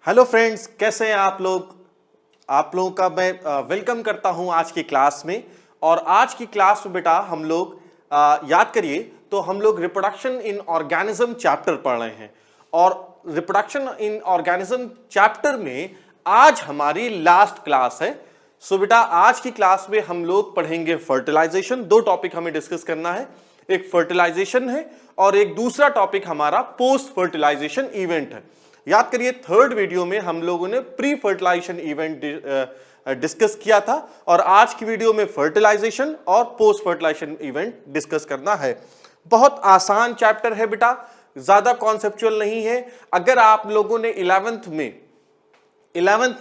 Hello friends, कैसे हैं आप लोग। आप लोगों का मैं वेलकम करता हूं आज की क्लास में। और आज की क्लास में बेटा हम लोग याद करिए तो हम लोग रिप्रोडक्शन इन ऑर्गेनिज्म चैप्टर पढ़ रहे हैं। और रिप्रोडक्शन इन ऑर्गेनिज्म चैप्टर में आज हमारी लास्ट क्लास है। सो बेटा आज की क्लास में हम लोग पढ़ेंगे फर्टिलाइजेशन। दो टॉपिक हमें डिस्कस करना है, एक फर्टिलाइजेशन है और एक दूसरा टॉपिक हमारा पोस्ट फर्टिलाइजेशन इवेंट है। याद करिए थर्ड वीडियो में हम लोगों ने प्री फर्टिलाइजेशन इवेंट डिस्कस किया था और आज की वीडियो में फर्टिलाइजेशन और पोस्ट फर्टिलाइजेशन इवेंट डिस्कस करना है। बहुत आसान चैप्टर है बेटा, ज्यादा कॉन्सेप्चुअल नहीं है। अगर आप लोगों ने 11th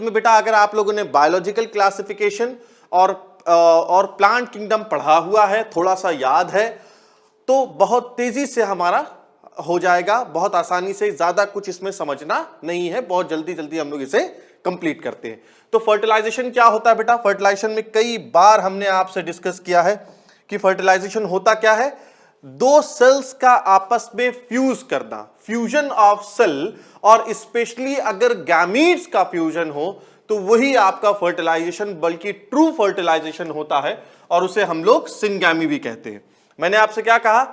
में बेटा अगर आप लोगों ने बायोलॉजिकल क्लासिफिकेशन और प्लांट किंगडम पढ़ा हुआ है, थोड़ा सा याद है, तो बहुत तेजी से हमारा हो जाएगा, बहुत आसानी से। ज्यादा कुछ इसमें समझना नहीं है, बहुत जल्दी जल्दी हम लोग इसे कंप्लीट करते हैं। तो फर्टिलाइजेशन क्या होता है बेटा। फर्टिलाइजेशन में कई बार हमने आपसे डिस्कस किया है कि फर्टिलाइजेशन होता क्या है। दो सेल्स का आपस में फ्यूज करना, फ्यूजन ऑफ सेल, और स्पेशली अगर गैमीट्स का फ्यूजन हो तो वही आपका फर्टिलाइजेशन, बल्कि ट्रू फर्टिलाइजेशन होता है और उसे हम लोग सिंगैमी भी कहते हैं। मैंने आपसे क्या कहा,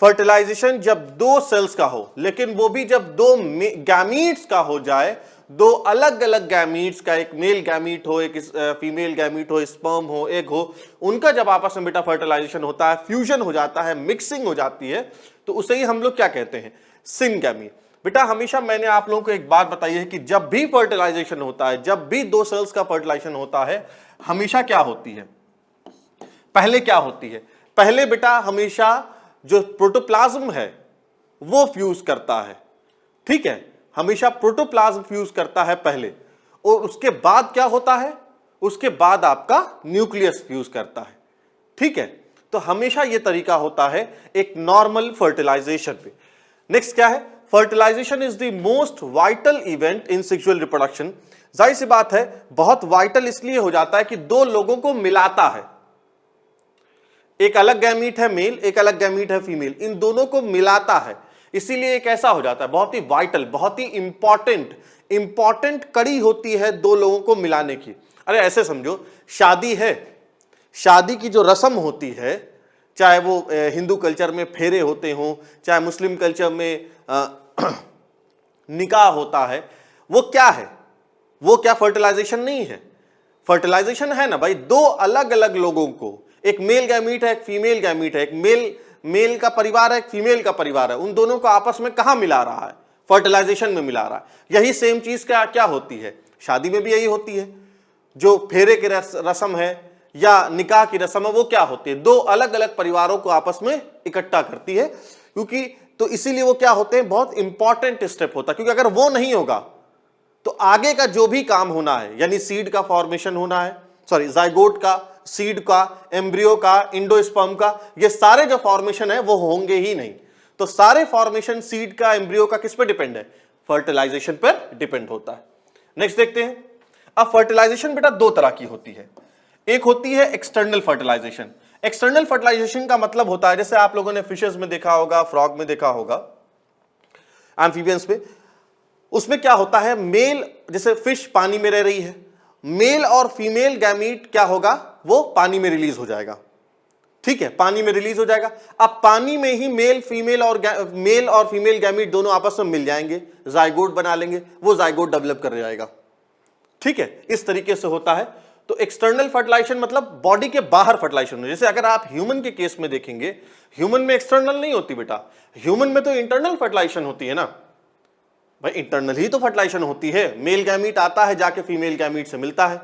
फर्टिलाइजेशन जब दो सेल्स का हो, लेकिन वो भी जब दो गैमीट्स का हो जाए, दो अलग अलग गैमीट्स का, एक मेल गैमीट हो, एक फीमेल गैमीट हो, स्पर्म हो, एग हो, उनका जब आपस में बेटा फर्टिलाइजेशन होता है, फ्यूजन हो जाता है, मिक्सिंग हो जाती है, तो उसे ही हम लोग क्या कहते हैं, सिंगैमी। बेटा हमेशा मैंने आप लोगों को एक बात बताई है कि जब भी फर्टिलाइजेशन होता है, जब भी दो सेल्स का फर्टिलाइजेशन होता है, हमेशा क्या होती है, पहले क्या होती है, पहले बेटा हमेशा जो प्रोटोप्लाज्म है वो फ्यूज करता है। ठीक है, हमेशा प्रोटोप्लाज्म फ्यूज करता है पहले, और उसके बाद क्या होता है, उसके बाद आपका न्यूक्लियस फ्यूज करता है। ठीक है, तो हमेशा ये तरीका होता है एक नॉर्मल फर्टिलाइजेशन पे। नेक्स्ट क्या है, fertilization is the most vital event in sexual reproduction. जाहिर सी बात है, बहुत वाइटल इसलिए हो जाता है कि दो लोगों को मिलाता है। एक अलग गैमीट है मेल, एक अलग गैमीट है फीमेल, इन दोनों को मिलाता है, इसीलिए एक ऐसा हो जाता है, बहुत ही वाइटल, बहुत ही इंपॉर्टेंट कड़ी होती है दो लोगों को मिलाने की। अरे ऐसे समझो, शादी है, शादी की जो रस्म होती है, चाहे वो हिंदू कल्चर में फेरे होते हों, चाहे मुस्लिम कल्चर में निकाह होता है, वो क्या है, वो क्या फर्टिलाइजेशन नहीं है, फर्टिलाइजेशन है ना भाई। दो अलग अलग लोगों को, एक मेल गैमीट है, एक फीमेल गैमीट है, एक मेल का परिवार है, एक फीमेल का परिवार है, उन दोनों को आपस में कहां मिला रहा है, फर्टिलाइजेशन में मिला रहा है। यही सेम चीज क्या होती है, शादी में भी यही होती है। जो फेरे की रस्म है या निकाह की रस्म है, वो क्या होती है, दो अलग अलग परिवारों को आपस में इकट्ठा करती है, क्योंकि तो इसीलिए वो क्या होते हैं, बहुत इंपॉर्टेंट स्टेप होता है, क्योंकि अगर वो नहीं होगा तो आगे का जो भी काम होना है, यानी सीड का फॉर्मेशन होना है, सॉरी जाइगोट का, सीड का, एम्ब्रियो का, इंडोस्पर्म का, ये सारे जो फॉर्मेशन है वो होंगे ही नहीं। तो सारे फॉर्मेशन सीड का, एम्ब्रियो का किस पे डिपेंड है, फर्टिलाइजेशन पर डिपेंड होता है। नेक्स्ट देखते हैं। अब फर्टिलाइजेशन बेटा दो तरह की होती है, एक होती है एक्सटर्नल फर्टिलाइजेशन। एक्सटर्नल फर्टिलाइजेशन का मतलब होता है, जैसे आप लोगों ने फिशेस में देखा होगा, फ्रॉग में देखा होगा, एम्फीबियंस में, उसमें क्या होता है, मेल, जैसे फिश पानी में रह रही है, मेल और फीमेल गैमीट क्या होगा, वो पानी में रिलीज हो जाएगा। ठीक है, पानी में रिलीज हो जाएगा। अब पानी में ही मेल और फीमेल गैमीट दोनों आपस में मिल जाएंगे, जाइगोट बना लेंगे, वो जाइगोट डेवलप कर जाएगा। ठीक है, इस तरीके से होता है। तो एक्सटर्नल फर्टिलाइजेशन मतलब बॉडी के बाहर फर्टिलाइजेशन। जैसे अगर आप ह्यूमन के केस में देखेंगे, ह्यूमन में एक्सटर्नल नहीं होती बेटा, ह्यूमन में तो इंटरनल फर्टिलाइजेशन होती है ना भाई, इंटरनल ही तो फर्टिलाइजेशन होती है। मेल गैमीट आता है, जाके फीमेल गैमीट से मिलता है,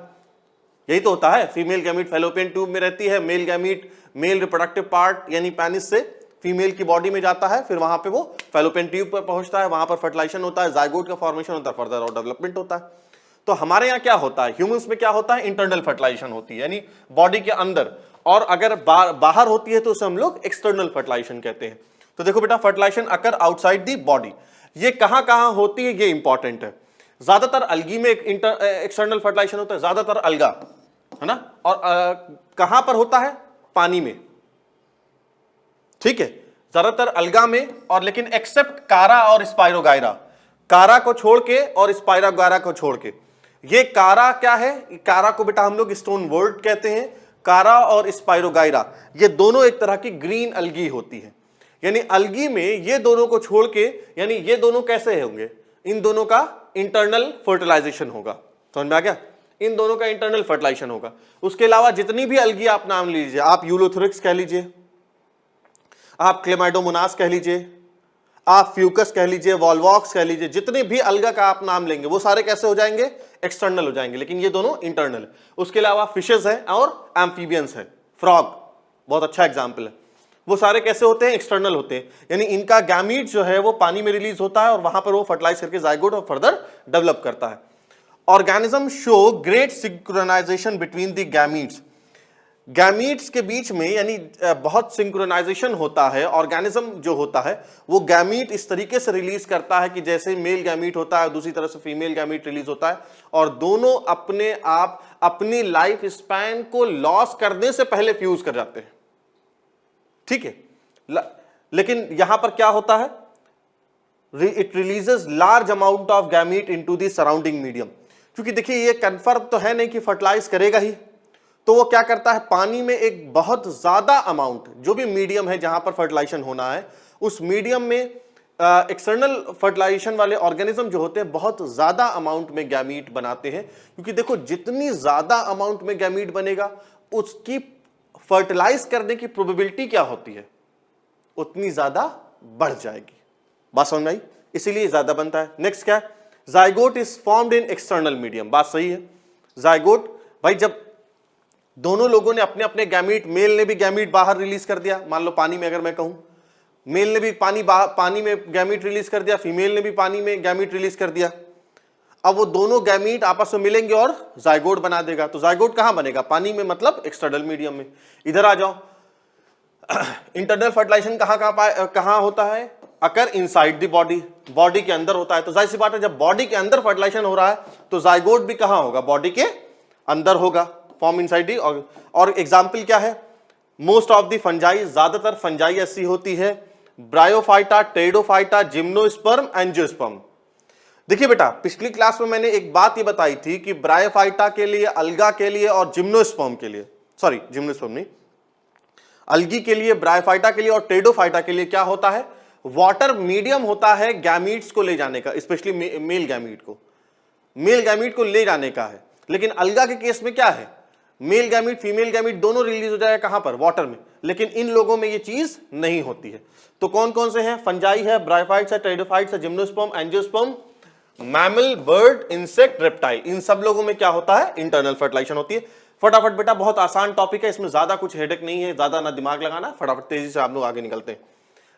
यही तो होता है। फीमेल गैमीट फैलोपियन ट्यूब में रहती है, male gamete male reproductive part यानी पेनिस से फीमेल की बॉडी में जाता है, फिर वहां पे वो फैलोपियन ट्यूब पर पहुंचता है, वहां पर फर्टिलाइजेशन होता है, जाइगोट का फॉर्मेशन होता है, फर्दर और डेवलपमेंट होता है। तो हमारे यहाँ क्या होता है, ह्यूमंस में क्या होता है, इंटरनल फर्टिलाइजेशन होती है, यानी बॉडी के अंदर, और अगर बाहर होती है तो उसे हम लोग एक्सटर्नल फर्टिलाइजेशन कहते हैं। तो देखो बेटा, fertilization occur outside the body, ये कहां कहां होती है, ये इंपॉर्टेंट है। ज्यादातर अलगी में एक्सटर्नल फर्टिलाइजेशन होता है, ज्यादातर अलगा, है ना, और कहां पर होता है, पानी में। ठीक है, ज्यादातर अलगा में, और लेकिन एक्सेप्ट कारा और स्पाइरोगायरा, कारा को छोड़ के और स्पाइरोगायरा को छोड़ के। ये कारा क्या है, कारा को बेटा हम लोग स्टोन वर्ड कहते हैं। कारा और स्पाइरोगायरा ये दोनों एक तरह की ग्रीन अलगी होती है, यानी अलगी में ये दोनों को छोड़ के, यानी ये दोनों कैसे होंगे, इन दोनों का इंटरनल फर्टिलाइजेशन होगा। समझ में आ गया, इन दोनों का इंटरनल फर्टिलाइजेशन होगा। उसके अलावा जितनी भी अलगी आप नाम लीजिए, आप यूलोथोरिक्स कह लीजिए, आप क्लेमाइडोमोनास कह लीजिए, आप फ्यूकस कह लीजिए, वॉल्वॉक्स कह लीजिए, जितने भी अलगा का आप नाम लेंगे वो सारे कैसे हो जाएंगे, एक्सटर्नल हो जाएंगे, लेकिन ये दोनों इंटरनल। उसके अलावा फिशेस है और एम्फीबियंस है, फ्रॉग बहुत अच्छा एग्जाम्पल है, वो सारे कैसे होते हैं, एक्सटर्नल होते हैं, यानी इनका गैमीट जो है वो पानी में रिलीज होता है और वहां पर वो फर्टिलाइज करके जाइगोट और फर्दर डेवलप करता है। Organism show great synchronization between the gametes, gametes के बीच में यानी बहुत सिंक्रोनाइजेशन होता है। ऑर्गेनिज्म जो होता है वो गैमीट इस तरीके से रिलीज करता है कि जैसे मेल गैमीट होता है दूसरी तरफ से फीमेल गैमीट रिलीज होता है, और दोनों अपने आप अपनी लाइफ स्पैन को लॉस करने से पहले फ्यूज कर जाते हैं। ठीक है, लेकिन यहां पर क्या होता है, it releases large amount of gamete into the surrounding medium. क्योंकि देखिए ये कंफर्म तो है नहीं कि फर्टिलाइज करेगा ही, तो वो क्या करता है, पानी में एक बहुत ज्यादा अमाउंट, जो भी मीडियम है जहां पर फर्टिलाइजेशन होना है उस मीडियम में एक्सटर्नल फर्टिलाइजेशन वाले ऑर्गेनिज्म जो होते हैं बहुत ज्यादा अमाउंट में गैमीट बनाते हैं। क्योंकि देखो जितनी ज्यादा अमाउंट में गैमीट बनेगा उसकी फर्टिलाइज करने की प्रोबेबिलिटी क्या होती है, उतनी ज्यादा बढ़ जाएगी। बात समझ में आई, इसीलिए ज्यादा बनता है। नेक्स्ट क्या है, zygote is formed in external medium. बात सही है, जाइगोट भाई जब दोनों लोगों ने अपने अपने गैमीट, मेल ने भी गैमीट बाहर रिलीज कर दिया, मान लो पानी में अगर मैं कहूं, मेल ने भी पानी में गैमीट रिलीज कर दिया, फीमेल ने भी पानी में गैमीट रिलीज कर दिया। अब वो दोनों गैमीट आपस में मिलेंगे और जाइगोट बना देगा। तो जाइगोट कहां बनेगा, पानी में, मतलब एक्सटर्नल मीडियम में। इधर आ जाओ, इंटरनल फर्टिलाइजेशन कहां होता है, अकर इनसाइड द बॉडी, बॉडी के अंदर होता है। तो जाहिर सी बात है जब बॉडी के अंदर फर्टिलाइजेशन हो रहा है तो जाइगोट भी कहां होगा, बॉडी के अंदर होगा, फॉर्म इनसाइड दी। और एग्जाम्पल क्या है, मोस्ट ऑफ द फंजाई, ज्यादातर फंजाई ऐसी होती है, ब्रायोफाइटा, टेरिडोफाइटा, जिम्नोस्पर्म, एंजियोस्पर्म। देखिए बेटा पिछली क्लास में मैंने एक बात ये बताई थी कि ब्रायोफाइटा के लिए, अलगा के लिए और जिम्नोस्पर्म के लिए, सॉरी जिम्नोस्पर्म नहीं, अलगी के लिए, ब्रायोफाइटा के लिए और टेरिडोफाइटा के लिए क्या होता है, वाटर मीडियम होता है गैमीट्स को ले जाने का, स्पेशली मेल गैमीट को ले जाने का है। लेकिन अलगा के केस में क्या है, मेल गैमीट फीमेल गैमीट दोनों रिलीज हो जाएगा कहां पर, वाटर में। लेकिन इन लोगों में ये चीज नहीं होती है। तो कौन कौन से हैं, फंजाई है, ब्रायोफाइट्स है, टेरिडोफाइट्स है, gymnosperm, angiosperm, mammal, bird, insect, reptile, इन सब लोगों में क्या होता है, इंटरनल फर्टिलाइजेशन होती है। फटाफट बेटा, बहुत आसान टॉपिक है, इसमें ज्यादा कुछ हेडेक नहीं है, ज्यादा ना दिमाग लगाना, फटाफट तेजी से आप लोग आगे निकलते हैं।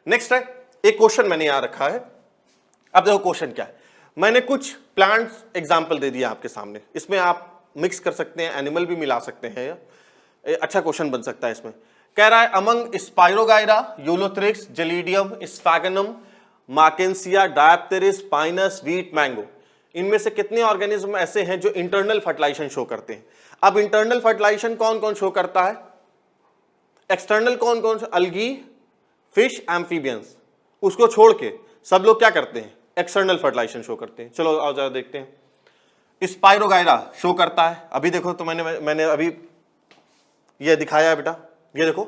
नेक्स्ट है, एक क्वेश्चन मैंने यहां रखा है। अब देखो क्वेश्चन क्या है, मैंने कुछ प्लांट्स एग्जाम्पल दे दिया आपके सामने, इसमें आप मिक्स कर सकते हैं, एनिमल भी मिला सकते हैं, अच्छा क्वेश्चन बन सकता है इसमें। कह रहा है among spirogyra, ulothrix, gelidium, sphagnum, marchantia, dryopteris, pinus, wheat, mango, इनमें से कितने ऑर्गेनिज्म ऐसे हैं जो इंटरनल फर्टिलाइजेशन शो करते हैं। अब इंटरनल फर्टिलाइजेशन कौन कौन शो करता है, एक्सटर्नल कौन कौन से, अलगी, फिश, एम्फीबियंस, उसको छोड़ के सब लोग क्या करते हैं, एक्सटर्नल फर्टिलाइजेशन शो करते हैं। चलो आओ जरा देखते हैं। स्पाइरोगायरा शो करता है, अभी देखो तो मैंने अभी ये दिखाया है बेटा, ये देखो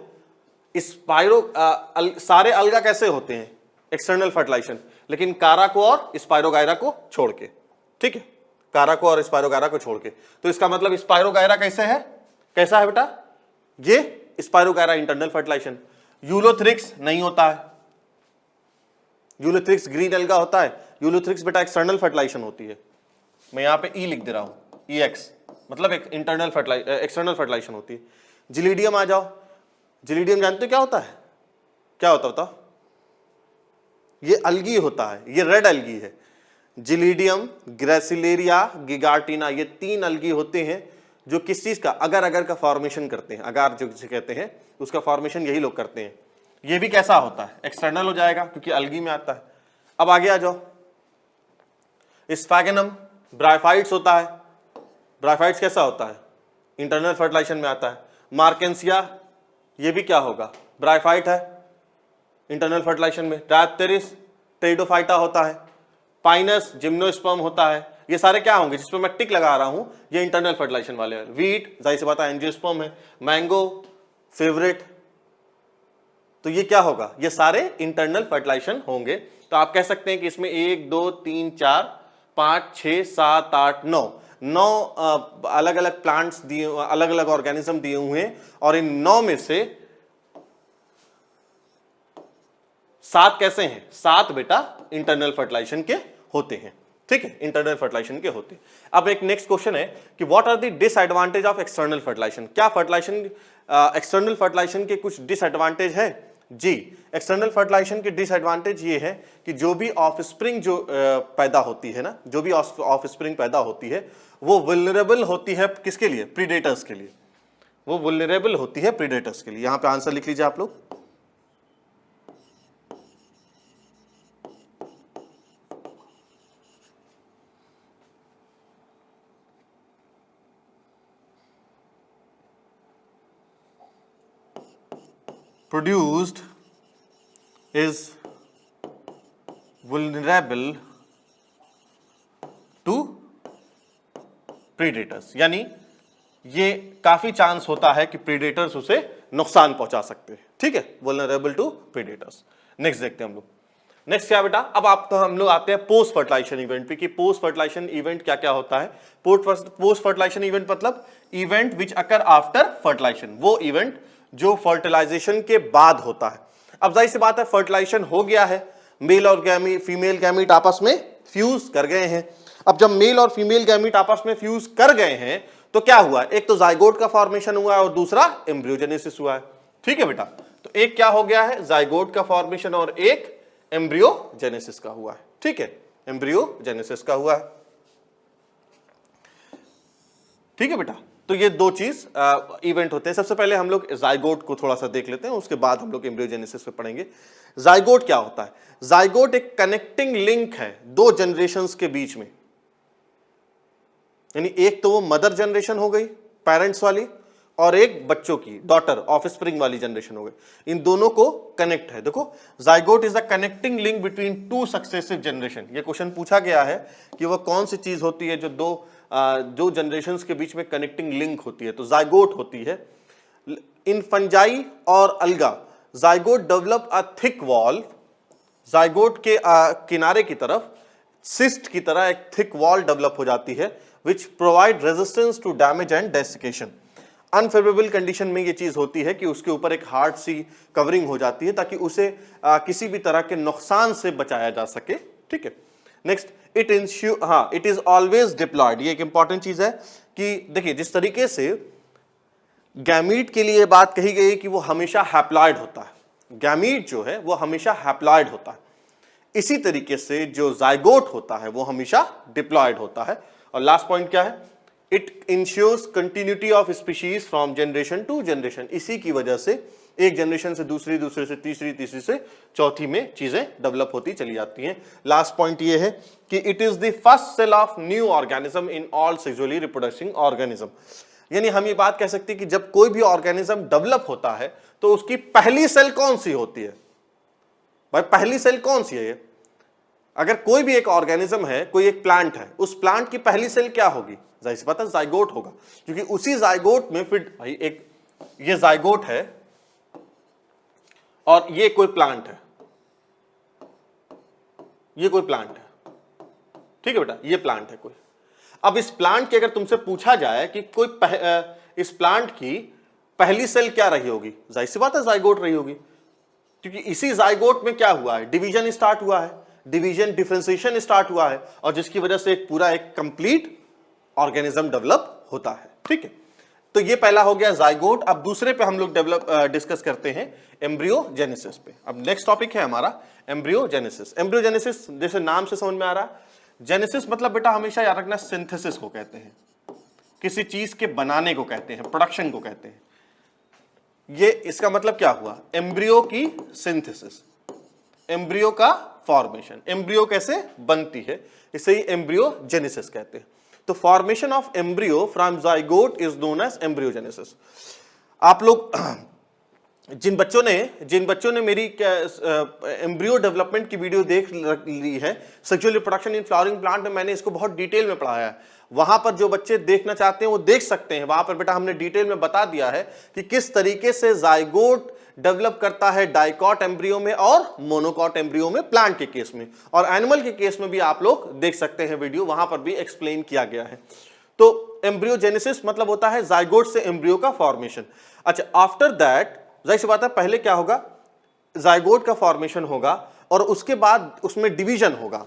सारे अलगा कैसे होते हैं, एक्सटर्नल फर्टिलाइजेशन, लेकिन कारा को और स्पाइरोगायरा को छोड़ के, ठीक है, कारा को और स्पाइरोगायरा को छोड़ के। तो इसका मतलब स्पाइरोगायरा कैसे है, कैसा है बेटा, ये स्पाइरोगायरा इंटरनल फर्टिलाइजेशन। यूलोथ्रिक्स नहीं होता है, यूलोथ्रिक्स ग्रीन अलगा होता है, यूलोथ्रिक्स बेटा एक्सटर्नल फर्टिलाइजेशन होती है। मैं यहां पे ई लिख दे रहा हूं, EX, मतलब एक इंटरनल एक्सटर्नल फर्टिलाइजेशन होती है। जिलीडियम आ जाओ, जिलीडियम जानते हो क्या होता है, क्या होता होता, ये अलगी होता है, ये रेड अलगी है। जिलीडियम, ग्रेसिलेरिया, गिगार्टिना, ये 3 अलगी होते हैं जो किस चीज का, अगर अगर का फॉर्मेशन करते हैं, अगार जो कहते हैं उसका फॉर्मेशन यही लोग करते हैं। ये भी कैसा होता है, एक्सटर्नल हो जाएगा क्योंकि अलगी में आता है। अब आगे आ जाओ, स्फैगनम ब्रायोफाइट्स होता है, ब्रायोफाइट्स कैसा होता है, इंटरनल फर्टिलाइजेशन में आता है। मार्केंसिया, ये भी क्या होगा, ब्रायोफाइट है, इंटरनल फर्टिलाइजेशन में। डायप्टेरिस, टेरिडोफाइटा होता है, पाइनस जिम्नोस्पर्म होता है, ये सारे क्या होंगे जिसपे मैं टिक लगा रहा हूं, ये इंटरनल फर्टिलाइजेशन वाले हैं। वीट जाहिर सी बात है एंजियोस्पर्म है, मैंगो फेवरेट, तो ये क्या होगा, ये सारे इंटरनल फर्टिलाइजेशन होंगे। तो आप कह सकते हैं कि इसमें 1 2 3 4 5 6 7 8 9 अलग अलग प्लांट्स दिए, अलग अलग ऑर्गेनिज्म दिए हुए हैं, और इन 9 में से 7 कैसे हैं, 7 बेटा इंटरनल फर्टिलाइजेशन के होते हैं, ठीक है, इंटरनल फर्टिलाइजेशन के होते हैं। अब एक नेक्स्ट क्वेश्चन है कि what are the disadvantage of external fertilization, क्या फर्टिलाइजेशन एक्सटर्नल फर्टिलाइजेशन के कुछ डिसएडवांटेज है जी। एक्सटर्नल फर्टिलाइजेशन के डिसएडवांटेज ये है कि जो भी ऑफस्प्रिंग जो पैदा होती है ना, जो भी ऑफस्प्रिंग पैदा होती है वो वल्नरेबल होती है किसके लिए, प्रीडेटर्स के लिए, वो वल्नरेबल होती है प्रीडेटर्स के लिए। यहां पे आंसर लिख लीजिए आप लोग। produced is vulnerable to predators, यानी ये काफी चांस होता है कि प्रीडेटर्स उसे नुकसान पहुंचा सकते हैं, ठीक है, vulnerable to predators। नेक्स्ट देखते हैं हम लोग, नेक्स्ट क्या बेटा, अब आप तो हम लोग आते हैं पोस्ट फर्टिलाइजेशन इवेंट पे कि पोस्ट फर्टिलाइजेशन इवेंट क्या क्या होता है। पोस्ट फर्टिलाइजेशन इवेंट मतलब event which occur after fertilization, वो इवेंट जो फर्टिलाइजेशन के बाद होता है। अब जाहिर सी बात है फर्टिलाइजेशन हो गया है, मेल और फीमेल गैमीट आपस में फ्यूज कर गए हैं। अब जब मेल और फीमेल गैमीट आपस में फ्यूज कर गए हैं तो क्या हुआ, एक तो जाइगोट का फॉर्मेशन हुआ है और दूसरा एम्ब्रियोजेनेसिस हुआ है, ठीक है बेटा। तो एक क्या हो गया है, जाइगोट का फॉर्मेशन, और एक एम्ब्रियोजेनेसिस का हुआ है, ठीक है, एम्ब्रियोजेनेसिस का हुआ है, ठीक है बेटा। तो ये दो चीज इवेंट होते हैं। सबसे पहले हम लोग जाइगोट को थोड़ा सा देख लेते हैं, उसके बाद हम लोग एम्ब्रियोजेनेसिस पे पढ़ेंगे। जाइगोट क्या होता है, जाइगोट एक कनेक्टिंग लिंक है दो जनरेशंस के बीच में, यानी एक तो वो मदर जनरेशन हो गई पेरेंट्स वाली, और एक बच्चों की डॉटर ऑफस्प्रिंग वाली जनरेशन हो गई, इन दोनों को कनेक्ट है। देखो zygote is the connecting link between two successive generation. ये क्वेश्चन पूछा गया है कि वह कौन सी चीज होती है जो जनरेशंस के बीच में कनेक्टिंग लिंक होती है, तो जाइगोट होती है। इन फंजाई और अलगा zygote develop a thick wall, zygote के किनारे की तरफ सिस्ट की तरह एक थिक वॉल डेवलप हो जाती है which provide resistance to damage and desiccation. Unfavourable condition में ये चीज होती है कि उसके ऊपर एक हार्ड सी कवरिंग हो जाती है ताकि उसे किसी भी तरह के नुकसान से बचाया जा सके, ठीक है। Next it is always deployed. ये एक इंपॉर्टेंट चीज है कि देखिए जिस तरीके से गैमीट के लिए बात कही गई कि वो हमेशा हैप्लॉयड होता है, गैमीट जो है वो हमेशा हैप्लॉयड होता है, इसी तरीके से जो जाइगोट होता है वो हमेशा डिप्लॉयड होता है। और लास्ट पॉइंट क्या है, it ensures continuity of species from generation to generation. इसी की वजह से एक जनरेशन से दूसरी, दूसरे से तीसरी, तीसरी से चौथी में चीजें डेवलप होती चली जाती हैं। लास्ट पॉइंट ये है कि it is the first cell of new organism in all sexually reproducing organism. यानी हम ये बात कह सकते हैं कि जब कोई भी ऑर्गेनिज्म डेवलप होता है तो उसकी पहली सेल कौन सी होती है, भाई पहली सेल कौन सी है ये? अगर कोई भी एक ऑर्गेनिज्म है, कोई एक प्लांट है, उस प्लांट की पहली सेल क्या होगी, जाहिर सी बात है जाइगोट होगा, क्योंकि उसी जाइगोट में फिर भाई एक ये जाइगोट है और ये कोई प्लांट है, ये कोई प्लांट है, ठीक है बेटा, ये प्लांट है कोई। अब इस प्लांट की अगर तुमसे पूछा जाए कि इस प्लांट की पहली सेल क्या रही होगी, जाहिर सी बात है जाइगोट रही होगी, क्योंकि इसी जाइगोट में क्या हुआ है, डिवीजन स्टार्ट हुआ है, डिवीजन डिफरेंशिएशन स्टार्ट हुआ है, और जिसकी वजह से एक पूरा एक कंप्लीट ऑर्गेनिज्म डेवलप होता है, ठीक है। तो ये पहला हो गया जाइगोट। अब दूसरे पे हम लोग डिस्कस करते हैं एम्ब्रियोजेनेसिस पे। अब नेक्स्ट टॉपिक है हमारा एम्ब्रियोजेनेसिस। एम्ब्रियोजेनेसिस जैसे नाम से समझ में आ रहा है, जेनेसिस मतलब बेटा हमेशा याद रखना सिंथेसिस को कहते हैं, किसी चीज के बनाने को कहते हैं, प्रोडक्शन को कहते हैं। ये इसका मतलब क्या हुआ, एम्ब्रियो की सिंथेसिस, एम्ब्रियो का फॉर्मेशन, एम्ब्रियो कैसे बनती है, इसे ही एम्ब्रियोजेनेसिस कहते हैं। तो formation of embryo from zygote is known as embryogenesis. आप लोग जिन बच्चों ने मेरी एम्ब्रियो डेवलपमेंट की वीडियो देख ली है, sexual reproduction in flowering plant में मैंने इसको बहुत डिटेल में पढ़ाया है। वहां पर जो बच्चे देखना चाहते हैं वो देख सकते हैं। वहां पर बेटा हमने डिटेल में बता दिया है कि किस तरीके से जाइगोट डेवलप करता है डाइकॉट एम्ब्रियो में और मोनोकॉट एम्ब्रियो में, प्लांट के केस में, और एनिमल के केस में भी आप लोग देख सकते हैं वीडियो, वहां पर भी एक्सप्लेन किया गया है। तो एम्ब्रियोजेनेसिस मतलब होता है जाइगोट से एम्ब्रियो का फॉर्मेशन। अच्छा, आफ्टर दैट जाहिर सी बात है पहले क्या होगा, जाइगोट का फॉर्मेशन होगा और उसके बाद उसमें डिवीजन होगा,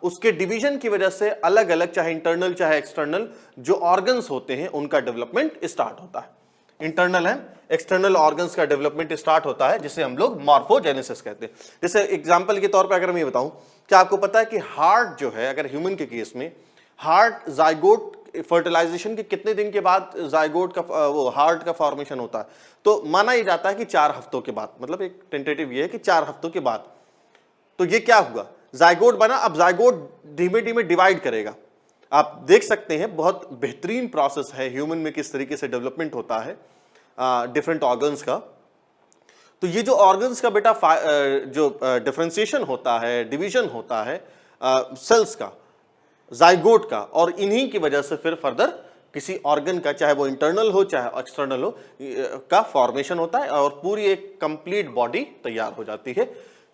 उसके डिवीजन की वजह से अलग अलग, चाहे इंटरनल चाहे एक्सटर्नल, जो ऑर्गन्स होते हैं उनका डेवलपमेंट स्टार्ट होता है। इंटरनल एंड एक्सटर्नल ऑर्गन्स का डेवलपमेंट स्टार्ट होता है, जिसे हम लोग मॉर्फोजेनेसिस कहते हैं। जैसे एग्जांपल के तौर पर अगर मैं ये बताऊं, क्या आपको पता है कि हार्ट जो है, अगर ह्यूमन के केस में हार्ट जाइगोट फर्टिलाइजेशन के कितने दिन के बाद जाइगोट का वो हार्ट का फॉर्मेशन होता है? तो माना यह जाता है कि 4 हफ्तों के बाद, मतलब एक टेंटेटिव ये है कि 4 हफ्तों के बाद। तो ये क्या हुआ, जाइगोट बना। अब जाइगोट धीमे धीमे डिवाइड करेगा। आप देख सकते हैं बहुत बेहतरीन प्रोसेस है ह्यूमन में, किस तरीके से डेवलपमेंट होता है डिफरेंट ऑर्गन्स का। तो ये जो ऑर्गन्स का बेटा जो डिफरेंशिएशन होता है, डिवीजन होता है सेल्स का, जाइगोट का, और इन्हीं की वजह से फिर फर्दर किसी ऑर्गन का, चाहे वो इंटरनल हो चाहे एक्सटर्नल हो, का फॉर्मेशन होता है और पूरी एक कंप्लीट बॉडी तैयार हो जाती है।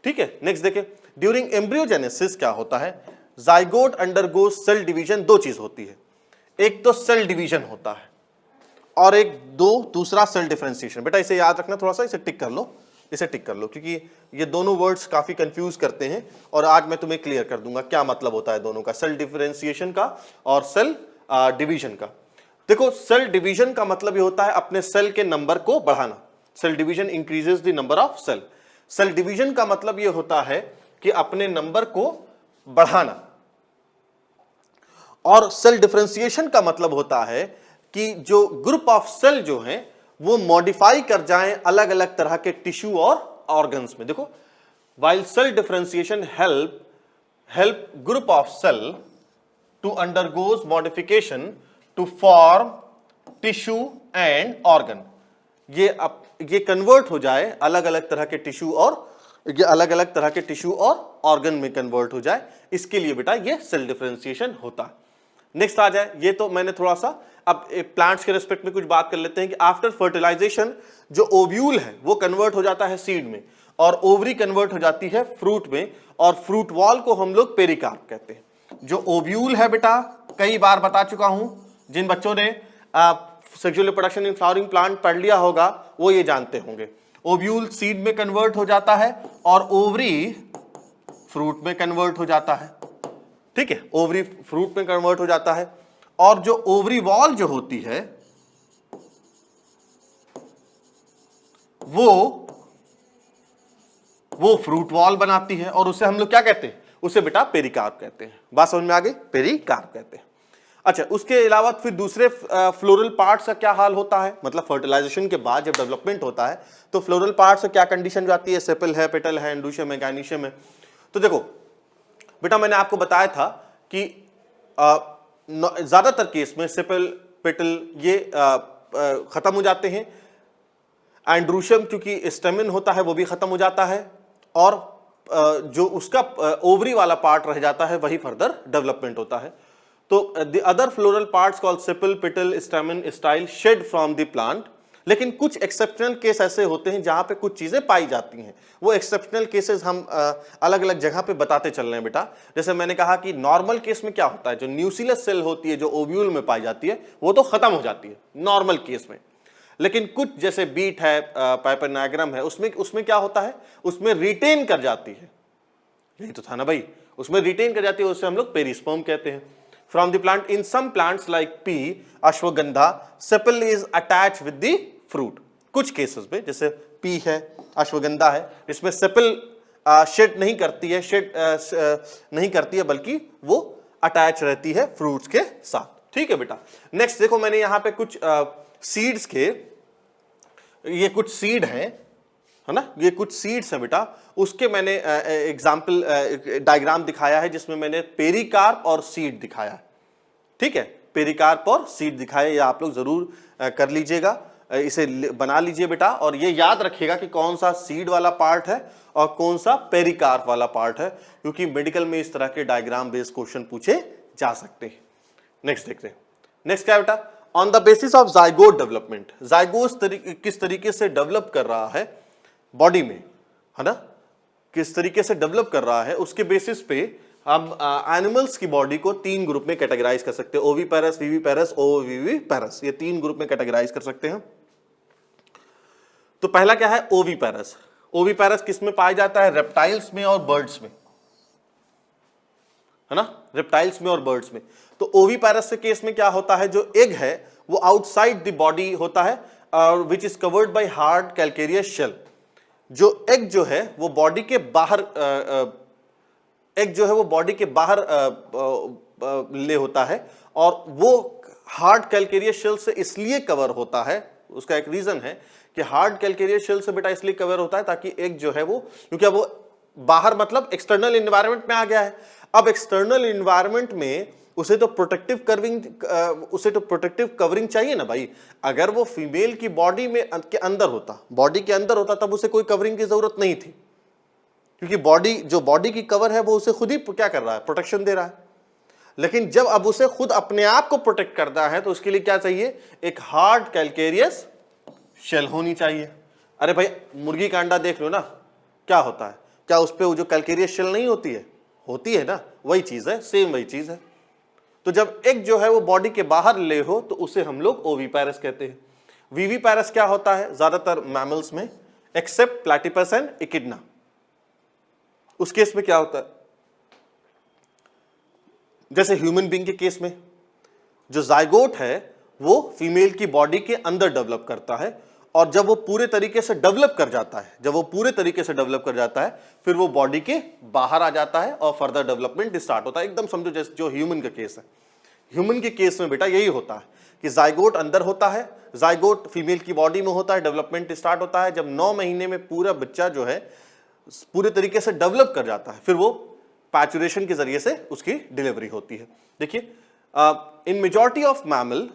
ठीक है, नेक्स्ट देखें, ड्यूरिंग एम्ब्रियोजेनेसिस क्या होता है, जाइगोट अंडरगोज सेल डिवीजन। 2 चीज होती है, एक तो सेल डिवीजन होता है और दूसरा सेल डिफरेंशिएशन। बेटा इसे याद रखना, थोड़ा सा इसे टिक कर लो, क्योंकि ये दोनों वर्ड्स काफी कंफ्यूज करते हैं और आज मैं तुम्हें क्लियर कर दूंगा क्या मतलब होता है दोनों का, सेल डिफरेंशिएशन का और सेल डिवीजन का। देखो, सेल डिवीजन का मतलब ये होता है अपने सेल के नंबर को बढ़ाना। Cell division increases the number of cell. Cell division का मतलब ये होता है कि अपने नंबर को बढ़ाना, और सेल डिफरेंशिएशन का मतलब होता है कि जो ग्रुप ऑफ सेल जो हैं वो मॉडिफाई कर जाएं अलग अलग तरह के टिश्यू और ऑर्गन्स में। देखो, while cell differentiation help group of cell to undergoes modification to form tissue and organ. ये कन्वर्ट हो जाए अलग अलग तरह के टिश्यू और ऑर्गन में कन्वर्ट हो जाए, इसके लिए बेटा ये सेल डिफरेंशिएशन होता है। नेक्स्ट आ जाए, ये तो मैंने थोड़ा सा अब प्लांट्स के रिस्पेक्ट में कुछ बात कर लेते हैं कि आफ्टर फर्टिलाइजेशन जो ओव्यूल है वो कन्वर्ट हो जाता है सीड में, और ओवरी कन्वर्ट हो जाती है फ्रूट में, और फ्रूट वॉल को हम लोग पेरिकार्प कहते हैं। जो ओव्यूल है बेटा, कई बार बता चुका हूं, जिन बच्चों ने sexual reproduction in flowering plant पढ़ लिया होगा वो ये जानते होंगे। ओव्यूल सीड में कन्वर्ट हो जाता है और ओवरी फ्रूट में कन्वर्ट हो जाता है। ठीक है, ओवरी फ्रूट में कन्वर्ट हो जाता है, और जो ओवरी वॉल जो होती है वो फ्रूट वॉल बनाती है, और उसे हम लोग क्या कहते हैं, उसे बेटा पेरिकार्प कहते हैं। बात समझ में आ गई, पेरिकार्प कहते हैं। अच्छा, उसके अलावा फिर दूसरे फ्लोरल पार्ट्स का क्या हाल होता है, मतलब फर्टिलाइजेशन के बाद जब डेवलपमेंट होता है तो फ्लोरल पार्ट्स से क्या कंडीशन जाती है, सेपल है, पेटल है, एंडोशियम है, गाइनिशियम है। तो देखो बेटा, मैंने आपको बताया था कि ज्यादातर केस में सेपल, पेटल ये खत्म हो जाते हैं। एंड्रोशियम क्योंकि स्टेमिन होता है वो भी खत्म हो जाता है, और जो उसका ओवरी वाला पार्ट रह जाता है वही फर्दर डेवलपमेंट होता है। तो the other floral parts called sepal, petal, stamen, style shed from the plant. लेकिन कुछ एक्सेप्शनल केस ऐसे होते हैं जहां पे कुछ चीजें पाई जाती हैं। वो एक्सेप्शनल केसेस हम अलग अलग जगह पे बताते चल रहे हैं बेटा। जैसे मैंने कहा कि नॉर्मल केस में क्या होता है, जो न्यूक्लियस सेल होती है जो ओव्यूल में पाई जाती है वो तो खत्म हो जाती है नॉर्मल केस में। लेकिन कुछ जैसे बीट है, पाइपरनैग्रम है, उसमें क्या होता है, उसमें रिटेन कर जाती है। यही तो था ना भाई, उसमें रिटेन कर जाती है, उससे हम लोग पेरिस्पर्म कहते हैं। From the plant, in some plants like pea, ashwagandha, sepal is attach with the fruit. कुछ केसेस में जैसे पी है, अश्वगंधा है, इसमें सेपल शेड नहीं करती है बल्कि वो अटैच रहती है फ्रूट्स के साथ। ठीक है बेटा, नेक्स्ट देखो, मैंने यहां पे कुछ सीड्स के, ये कुछ सीड है ना, ये कुछ सीड्स हैं बेटा, उसके मैंने एग्जाम्पल डायग्राम दिखाया है जिसमें मैंने पेरिकार्प और सीड दिखाया है। ठीक है, पेरिकार्प और सीड दिखाया, ये आप लोग जरूर कर लीजिएगा। इसे बना लीजिए बेटा, और ये याद रखिएगा कि कौन सा सीड वाला पार्ट है और कौन सा पेरिकार्प वाला पार्ट है, क्योंकि मेडिकल में इस तरह के डायग्राम बेस्ड क्वेश्चन पूछे जा सकते हैं। नेक्स्ट देखते हैं। नेक्स्ट क्या है बेटा, on the basis of zygote development, zygote किस तरीके से डेवलप कर रहा है बॉडी में, है ना, किस तरीके से डेवलप कर रहा है, उसके बेसिस पे हम एनिमल्स की बॉडी को 3 ग्रुप में कैटेगराइज कर सकते हैं, ओविपेरस, विविपेरस, ओविविपेरस, ये 3 ग्रुप में कैटेगराइज कर सकते हैं। तो पहला क्या है, ओविपेरस। ओविपेरस किस में पाया जाता है, रेप्टाइल्स में और बर्ड्स में, है ना, रेप्टाइल्स में और बर्ड्स में। तो ओविपेरस के केस में क्या होता है, जो एग है वो आउटसाइड द बॉडी होता है, which is covered by hard calcareous shell. जो एग जो है वो बॉडी के बाहर एग जो है वो बॉडी के बाहर ले होता है, और वो हार्ड कैल्केरियस शेल से इसलिए कवर होता है, उसका एक रीजन है कि हार्ड कैल्केरियस शेल से बेटा इसलिए कवर होता है ताकि एग जो है वो, क्योंकि वो बाहर मतलब एक्सटर्नल एनवायरनमेंट में आ गया है, अब एक्सटर्नल एनवायरनमेंट में उसे तो प्रोटेक्टिव कवरिंग चाहिए ना भाई। अगर वो फीमेल की बॉडी में के अंदर होता, बॉडी के अंदर होता, तब उसे कोई कवरिंग की जरूरत नहीं थी, क्योंकि बॉडी की कवर है वो उसे खुद ही क्या कर रहा है, प्रोटेक्शन दे रहा है। लेकिन जब अब उसे खुद अपने आप को प्रोटेक्ट करना है तो उसके लिए क्या चाहिए, एक हार्ड कैल्केरियस शेल होनी चाहिए। अरे भाई मुर्गी का अंडा देख लो ना, क्या होता है, क्या उस पे जो कैल्केरियस शेल नहीं होती है, होती है ना, वही चीज है, सेम वही चीज है। तो जब एग जो है वो बॉडी के बाहर ले हो तो उसे हम लोग ओविपेरस कहते हैं। विविपेरस क्या होता है, ज्यादातर मैमल्स में एक्सेप्ट प्लैटिपस एंड इकिडना, उस केस में क्या होता है, जैसे ह्यूमन बीइंग के केस में जो जाइगोट है वो फीमेल की बॉडी के अंदर डेवलप करता है, और जब वो पूरे तरीके से डेवलप कर जाता है, फिर वो बॉडी के बाहर आ जाता है और फर्दर डेवलपमेंट स्टार्ट होता है। एकदम समझो जैसे जो ह्यूमन का केस है, ह्यूमन के केस में बेटा यही होता है कि जाइगोट अंदर होता है, जाइगोट फीमेल की बॉडी में होता है, डेवलपमेंट स्टार्ट होता है, जब 9 महीने में पूरा बच्चा जो है पूरे तरीके से डेवलप कर जाता है, फिर वो पैचुरेशन के जरिए से उसकी डिलीवरी होती है। देखिए इन मेजॉरिटी ऑफ मैमल,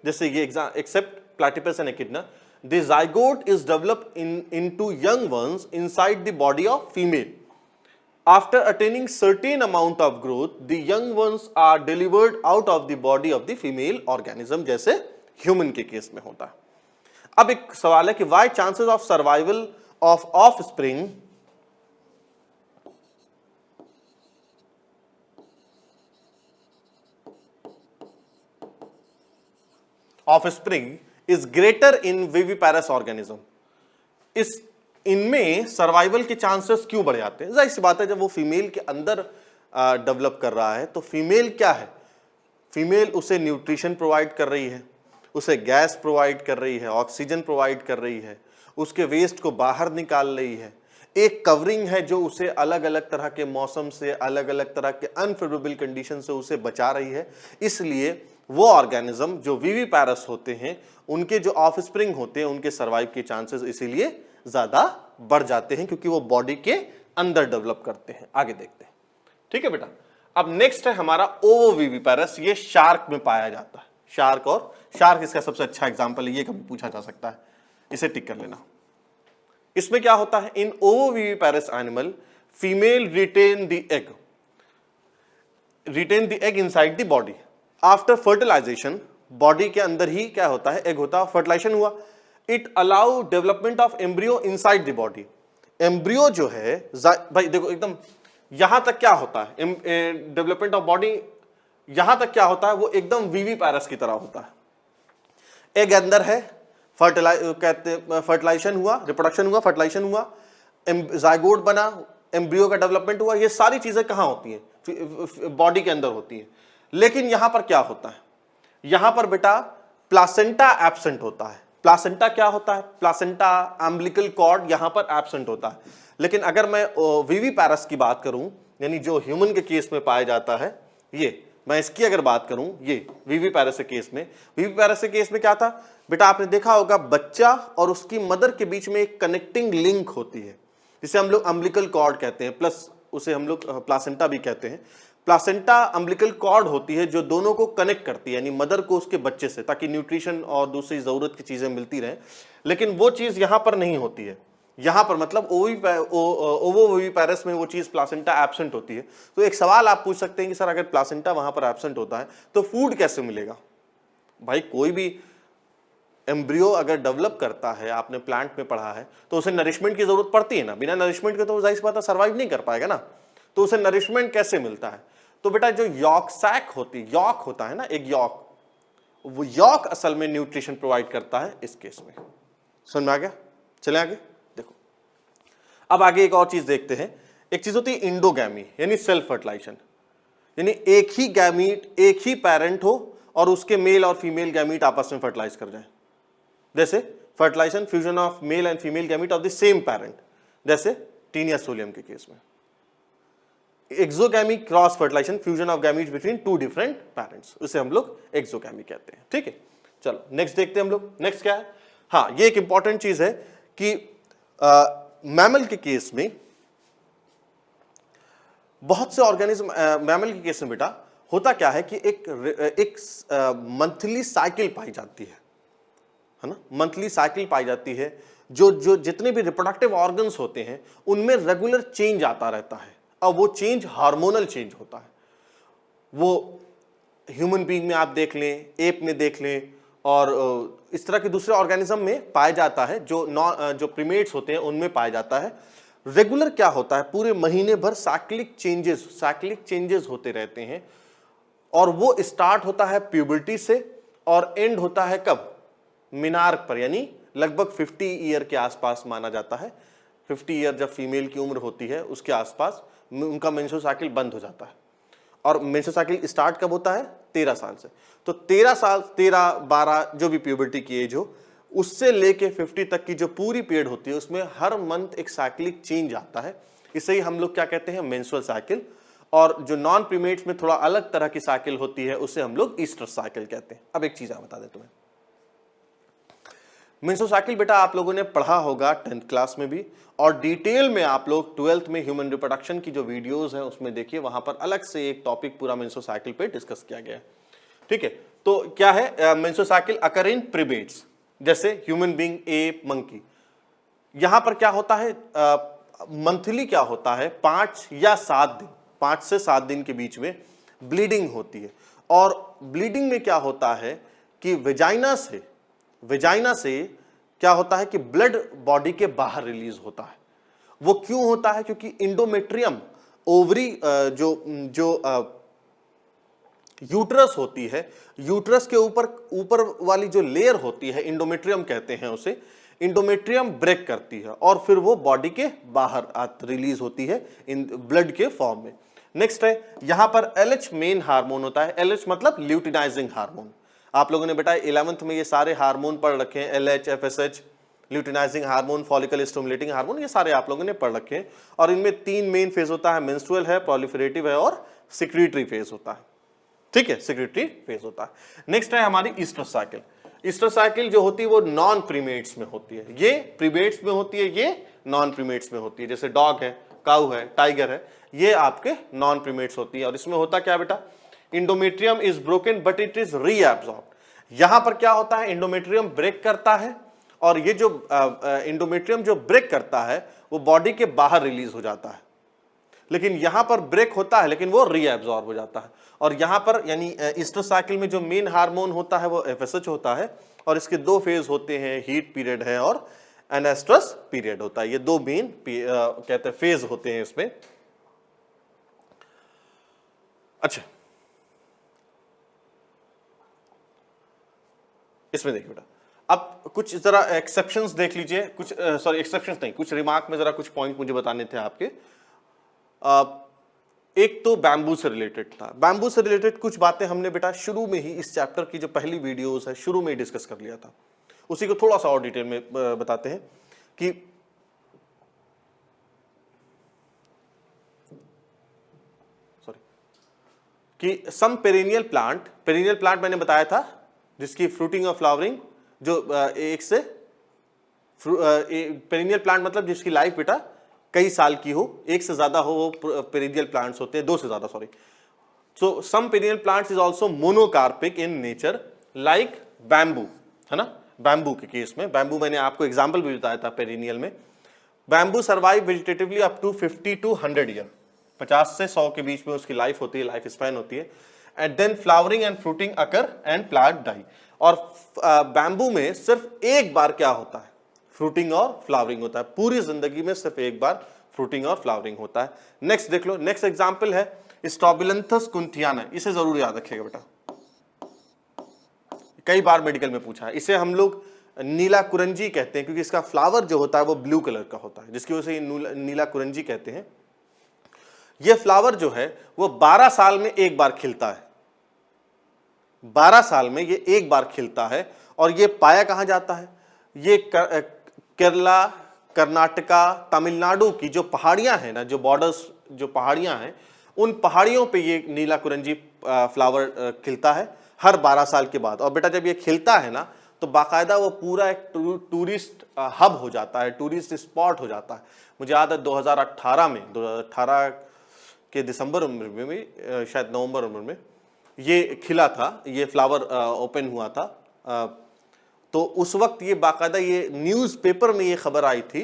जैसे ये except platypus and echidna, the zygote is developed into young ones inside the body of female. After attaining certain amount of growth, the young ones are delivered out of the body of the female organism, जैसे human के case में होता है। अब एक सवाल है कि why chances of survival of offspring is greater in viviparous organism। इनमें सर्वाइवल के चांसेस क्यों बढ़ जाते हैं? जाहिर सी बात है, जब वो फीमेल के अंदर डेवलप कर रहा है तो फीमेल क्या है, फीमेल उसे न्यूट्रिशन प्रोवाइड कर रही है, उसे गैस प्रोवाइड कर रही है, ऑक्सीजन प्रोवाइड कर रही है, उसके वेस्ट को बाहर निकाल रही है, एक कवरिंग है जो उसे अलग अलग तरह के मौसम से, अलग अलग तरह के अनफेवरेबल कंडीशन से उसे बचा रही है। इसलिए वो ऑर्गेनिज्म जो विविपैरस होते हैं, उनके जो ऑफस्प्रिंग होते हैं, उनके सर्वाइव के चांसेस इसीलिए ज्यादा बढ़ जाते हैं, क्योंकि वो बॉडी के अंदर डेवलप करते हैं। आगे देखते हैं, ठीक है बेटा। अब नेक्स्ट है हमारा ओविविपैरस, ये शार्क में पाया जाता है। शार्क इसका सबसे अच्छा एग्जांपल है, ये कभी पूछा जा सकता है, इसे टिक कर लेना। इसमें क्या होता है, in ovoviviparous animal female retain the egg inside the body. After fertilization, body के अंदर ही क्या होता है, एग होता है, फर्टिलाइजेशन हुआ, it allow development of embryo inside the body. Embryo जो है भाई देखो एकदम यहां तक क्या होता है, डेवलपमेंट ऑफ बॉडी यहां तक क्या होता है, वो एकदम विविपैरस की तरह होता है। एग अंदर है, फर्टिलाइजेशन हुआ, रिप्रोडक्शन हुआ, फर्टिलाइजेशन हुआ, जाइगोट बना, एम्ब्रियो का डेवलपमेंट हुआ, ये सारी चीजें कहां होती हैं, बॉडी के अंदर होती हैं। लेकिन यहां पर क्या होता है, यहां पर बेटा प्लासेंटा एब्सेंट होता है। प्लासेंटा क्या होता है, प्लासेंटा अम्बिलिकल कॉर्ड यहां पर एब्सेंट होता है। लेकिन अगर मैं विविपैरस की बात करूं, यानी जो ह्यूमन के केस में पाया जाता है, ये मैं इसकी अगर बात करूं, ये विविपैरस के केस में क्या था बेटा, आपने देखा होगा बच्चा और उसकी मदर के बीच में एक कनेक्टिंग लिंक होती है, जिसे हम लोग अम्बिलिकल कॉर्ड कहते हैं, प्लस उसे हम लोग प्लासेंटा भी कहते हैं। प्लासेंटा अम्बिलिकल कॉर्ड होती है जो दोनों को कनेक्ट करती है, यानी मदर को उसके बच्चे से, ताकि न्यूट्रिशन और दूसरी जरूरत की चीजें मिलती रहे। लेकिन वो चीज यहां पर नहीं होती है। यहां पर मतलब ओवोविविपेरस में वो चीज प्लासेंटा एब्सेंट होती है। तो एक सवाल आप पूछ सकते हैं कि सर अगर प्लासेंटा वहां पर एब्सेंट होता है तो फूड कैसे मिलेगा? भाई कोई भी एम्ब्रियो अगर डेवलप करता है, आपने प्लांट में पढ़ा है, तो उसे नरिशमेंट की जरूरत पड़ती है ना। बिना नरिशमेंट के तो जाहिर सी बात है सर्वाइव नहीं कर पाएगा ना। तो उसे नरिशमेंट कैसे मिलता है? तो बेटा जो यॉक सैक यॉक होता है ना, एक यॉक, वो यॉक असल में न्यूट्रिशन प्रोवाइड करता है इस केस में। समझ में आ गया? चले आगे देखो। अब आगे एक और चीज देखते हैं। एक चीज होती है इंडोगैमी, यानी सेल्फ फर्टिलाइजेशन, यानी एक ही गैमीट, एक ही पेरेंट हो और उसके मेल और फीमेल गैमीट आपस में फर्टिलाइज कर जाए। जैसे fertilization, fusion of male and female gamete of the same parent, जैसे टीनिया सोलियम के केस में। Exogamy, cross fertilization, fusion of gametes between two different parents, उसे हम लोग एक्सोगैमी कहते हैं। ठीक है, चलो नेक्स्ट देखते हैं हम लोग। नेक्स्ट क्या है? हाँ, ये एक इंपॉर्टेंट चीज है कि मैमल के केस में, बहुत से ऑर्गेनिज्म, मैमल के केस में बेटा होता क्या है कि एक मंथली साइकिल पाई जाती है ना, मंथली साइकिल पाई जाती है। जो जितने भी रिप्रोडक्टिव ऑर्गन्स होते हैं उनमें रेगुलर चेंज आता रहता है, और वो चेंज हार्मोनल चेंज होता है। वो ह्यूमन बीइंग में आप देख लें, एप में देख लें, और इस तरह के दूसरे ऑर्गेनिज्म में पाया जाता है, जो प्रीमेट्स होते हैं उनमें पाया जाता है। रेगुलर क्या होता है, पूरे महीने भर साइक्लिक चेंजेस होते रहते हैं, और वो स्टार्ट होता है प्यूबर्टी से और एंड होता है कब? मिनार्क पर, यानी लगभग 50 ईयर के आसपास माना जाता है। 50 ईयर जब फीमेल की उम्र होती है उसके आसपास उनका मेंस्ट्रुअल साइकिल बंद हो जाता है। और मेंस्ट्रुअल साइकिल स्टार्ट कब होता है? 13 साल से। तो 13 साल, 13, 12 जो भी प्यूबर्टी की एज हो, उससे लेके 50 तक की जो पूरी पीरियड होती है उसमें हर मंथ एक साइक्लिक चेंज आता है। इसे ही हम लोग क्या कहते हैं? Menstrual cycle. और जो नॉन प्रीमेट्स में थोड़ा अलग तरह की साइकिल होती है उसे हम लोग ईस्टर साइकिल कहते हैं। अब एक चीज आप बता दें तुम्हें, मेंस्ट्रुअल साइकिल बेटा आप लोगों ने पढ़ा होगा 10th क्लास में भी, और डिटेल में आप लोग 12th में ह्यूमन रिप्रोडक्शन की जो वीडियोस हैं उसमें देखिए, वहां पर अलग से एक टॉपिक पूरा मेंस्ट्रुअल साइकिल पे डिस्कस किया गया है। ठीक है, तो क्या है? मेंस्ट्रुअल साइकिल अकर इन प्रीमेट्स, जैसे ह्यूमन बीइंग, एप, मंकी। यहां पर क्या होता है? मंथली क्या होता है? 5 या 7 दिन, 5 से 7 दिन के बीच में ब्लीडिंग होती है। और ब्लीडिंग में क्या होता है कि वेजाइना से क्या होता है कि ब्लड बॉडी के बाहर रिलीज होता है। वो क्यों होता है? क्योंकि इंडोमेट्रियम, ओवरी, जो यूट्रस होती है, यूट्रस के ऊपर वाली जो लेयर होती है, इंडोमेट्रियम कहते हैं उसे, इंडोमेट्रियम ब्रेक करती है और फिर वो बॉडी के बाहर रिलीज होती है इन ब्लड के फॉर्म में। नेक्स्ट है, यहां पर LH मेन हार्मोन होता है। LH मतलब ल्यूटिनाइजिंग हार्मोन। आप लोगों ने बेटा 11th में ये सारे हार्मोन पढ़ रखे हैं, LH, FSH, luteinizing hormone, follicle stimulating hormone, ये सारे आप लोगों ने पढ़ रखे हैं। और इनमें 3 मेन फेज होता है, मेंस्ट्रुअल है, प्रोलिफरेटिव है और सिक्रीटरी फेज होता है। ठीक है, सिक्रीटरी फेज होता है। नेक्स्ट है हमारी ईस्टर साइकिल। ईस्टर साइकिल जो होती है वो नॉन प्रीमेट्स में होती है, ये प्रीमेट्स में होती है, ये नॉन प्रीमेट्स में होती है। जैसे डॉग है, काऊ है, टाइगर है, ये आपके नॉन प्रीमेट्स होती है। और इसमें होता क्या बेटा? Endometrium is broken but it is reabsorbed. यहां पर क्या होता है? इंडोमेट्रियम ब्रेक करता है, और ये जो इंडोमेट्रियम जो ब्रेक करता है वो बॉडी के बाहर रिलीज हो जाता है। लेकिन यहां पर ब्रेक होता है लेकिन वो रीअब्सॉर्ब हो जाता है। और यहां पर यानी ईस्टर साइकिल में जो मेन हार्मोन होता है वो FSH होता है, और इसके 2 फेज होते हैं, हीट पीरियड है और एनेस्ट्रस पीरियड होता है। ये 2 मेन कहते हैं फेज होते हैं इसमें। अच्छा, इसमें देखिए बेटा, अब कुछ जरा एक्सेप्शंस देख लीजिए, कुछ सॉरी एक्सेप्शंस नहीं, कुछ रिमार्क में जरा कुछ पॉइंट मुझे बताने थे आपके। एक तो बैम्बू से रिलेटेड था। बैम्बू से रिलेटेड कुछ बातें हमने बेटा शुरू में ही इस चैप्टर की जो पहली वीडियोस है शुरू में ही डिस्कस कर लिया था, उसी को थोड़ा सा और डिटेल में बताते हैं कि सम पेरिनियल प्लांट मैंने बताया था जिसकी फ्रूटिंग और फ्लावरिंग जो एक से पेरिनियल प्लांट मतलब जिसकी लाइफ बेटा कई साल की हो, एक से ज्यादा हो, वो पेरिनियल प्लांट्स होते हैं, 2 से ज्यादा sorry, so some perennial plants is also monocarpic in nature like bamboo, है ना। बैम्बू के केस में, बैम्बू मैंने आपको एग्जाम्पल भी बताया था पेरिनियल में। Bamboo survive vegetatively up to 50 to 100 year, 50 से 100 के बीच में उसकी लाइफ होती है, लाइफ स्पैन होती है। And then flowering and fruiting occur and plant die. और बैम्बू में सिर्फ एक बार क्या होता है, फ्रूटिंग और फ्लावरिंग होता है, पूरी जिंदगी में सिर्फ एक बार फ्रूटिंग और फ्लावरिंग होता है। नेक्स्ट देख लो, नेक्स्ट एग्जाम्पल है स्ट्रोबिलंथस कुंथियाना, इसे जरूर याद रखिएगा बेटा, कई बार मेडिकल में पूछा है। इसे हम लोग नीला कुरंजी कहते हैं क्योंकि इसका फ्लावर जो होता है वो ब्लू कलर का होता है, जिसकी वजह से नीला कुरंजी कहते हैं। ये फ्लावर जो है वो 12 साल में एक बार खिलता है, 12 साल में ये एक बार खिलता है। और ये पाया कहां जाता है, ये केरला, कर्नाटका, तमिलनाडु की जो पहाड़ियां हैं ना, जो बॉर्डर्स, जो पहाड़ियां हैं, उन पहाड़ियों पे ये नीला कुरंजी फ्लावर खिलता है हर 12 साल के बाद। और बेटा जब ये खिलता है ना तो बाकायदा वो पूरा एक टूरिस्ट हब हो जाता है, टूरिस्ट स्पॉट हो जाता है। मुझे याद है 2018 के दिसंबर में भी, शायद नवंबर में ये खिला था, ये फ्लावर ओपन हुआ था। तो उस वक्त ये बाकायदा ये न्यूज़पेपर में ये खबर आई थी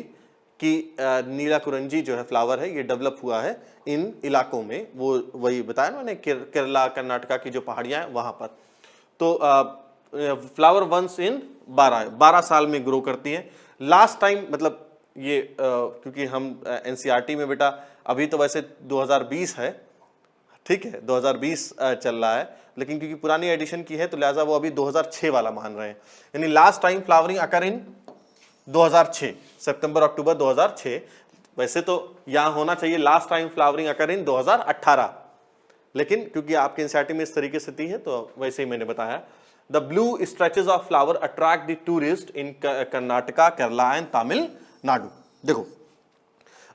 कि नीला कुरंजी जो है फ्लावर है ये डेवलप हुआ है इन इलाकों में। वो वही बताया ना मैंने, केरला कर्नाटका की जो पहाड़ियाँ हैं वहाँ पर। तो फ्लावर वंस इन 12 साल में ग्रो करती है। लास्ट टाइम मतलब ये क्योंकि हम एनसीईआरटी में बेटा, अभी तो वैसे 2020 है, ठीक है 2020 चल रहा है, लेकिन क्योंकि पुरानी एडिशन की है तो लिहाजा वो अभी 2006 वाला मान रहे हैं। यानी लास्ट टाइम फ्लावरिंग अकर इन 2006, सितंबर अक्टूबर 2006। वैसे तो यहाँ होना चाहिए लास्ट टाइम फ्लावरिंग अकर इन 2018, लेकिन क्योंकि आपके एनसीईआरटी में इस तरीके से थी है तो वैसे ही मैंने बताया। The blue stretches of flower attract the tourist in Karnataka, Kerala and Tamil Nadu. देखो